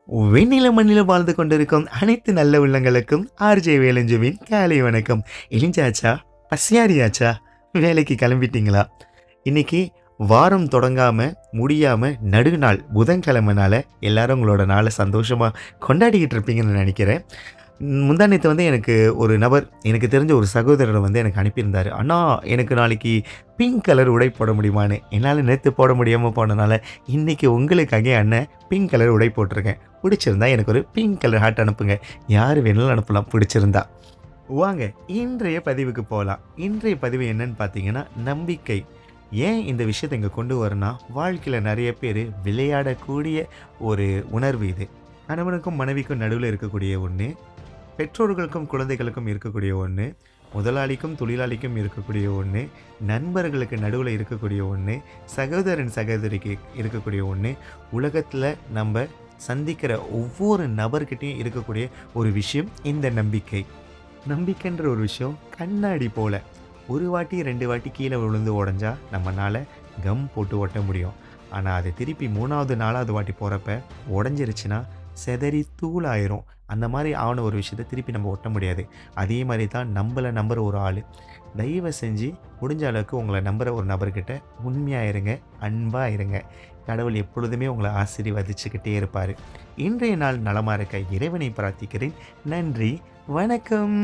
வெண்ணில மண்ணில வாழ்ந்து கொண்டிருக்கும் அனைத்து நல்ல உள்ளங்களுக்கும் ஆர்ஜே வேலஞ்சுவின் காலை வணக்கம். இளிஞ்சாச்சா? பசியாரியாச்சா? வேலைக்கு கிளம்பிட்டீங்களா? இன்னைக்கு வாரம் தொடங்காம, முடியாம நடுநாள் புதன்கிழமைனால எல்லாரும் உங்களோட நாள சந்தோஷமா கொண்டாடிக்கிட்டு இருப்பீங்கன்னு நெனைக்கிறேன். முந்தா நேத்து எனக்கு ஒரு நபர், எனக்கு தெரிஞ்ச ஒரு சகோதரர் எனக்கு அனுப்பியிருந்தாரு. "அண்ணா, எனக்கு நாளைக்கு பிங்க் கலர் உடை போட முடியுமான்னு?" என்னால நேத்து போட முடியாம போனனால, இன்னைக்கு உங்களுக்காக அண்ணன் பிங்க் கலர் உடை போட்டிருக்கேன். பிடிச்சிருந்தா எனக்கு ஒரு பிங்க் கலர் ஹார்ட் அனுப்புங்க. யாரு வேணாலும் அனுப்பலாம் பிடிச்சிருந்தா. வாங்க இன்றைய பதிவுக்கு போலாம். இன்றைய பதிவு என்னன்னு பார்த்தீங்கன்னா, நம்பிக்கை. ஏன் இந்த விஷயத்த இங்க கொண்டு வரேன்னா, வாழ்க்கையில நெறைய பேரு விளையாடக்கூடிய ஒரு உணர்வு இது. கணவனுக்கும் மனைவிக்கும் நடுவுல இருக்கக்கூடிய ஒண்ணு. பெற்றோர்களுக்கும் குழந்தைகளுக்கும் இருக்கக்கூடிய ஒன்று, முதலாளிக்கும் தொழிலாளிக்கும் இருக்கக்கூடிய ஒன்று, நண்பர்களுக்கு நடுவுல இருக்கக்கூடிய ஒன்று, சகோதரன் சகோதரிக்கு இருக்கக்கூடிய ஒன்று, உலகத்துல நம்ப சந்திக்கிற ஒவ்வொரு நபர்கிட்டயும் இருக்கக்கூடிய ஒரு விஷயம் இந்த நம்பிக்கை. நம்பிக்கைன்ற ஒரு விஷயம் கண்ணாடி போல. ஒரு வாட்டி, 2 வாட்டி கீழ விழுந்து உடைஞ்சா நம்மனால கம் போட்டு ஒட்ட முடியும். ஆனா, அது திருப்பி 3வது, 4வது வாட்டி போறப்ப உடைஞ்சிருச்சுன்னா, சிதறி தூளாயிரும். அந்த மாரி ஆன ஒரு விஷயத்த திருப்பி நம்ம ஒட்ட முடியாது. அதே மாரி தான் நம்பள நம்புற ஒரு ஆளு. தயவு செஞ்சு முடிஞ்ச அளவுக்கு உங்கள நம்புற ஒரு நபர்கிட்ட உண்மையா இருங்க, அன்பா இருங்க. கடவுள் எப்பொழுதுமே உங்கள ஆசீர்வதிச்சுக்கிட்டே இருப்பாரு. இன்றைய நாள் நலமா இருக்க இறைவனை பிரார்த்திக்கிறேன். நன்றி. வணக்கம்.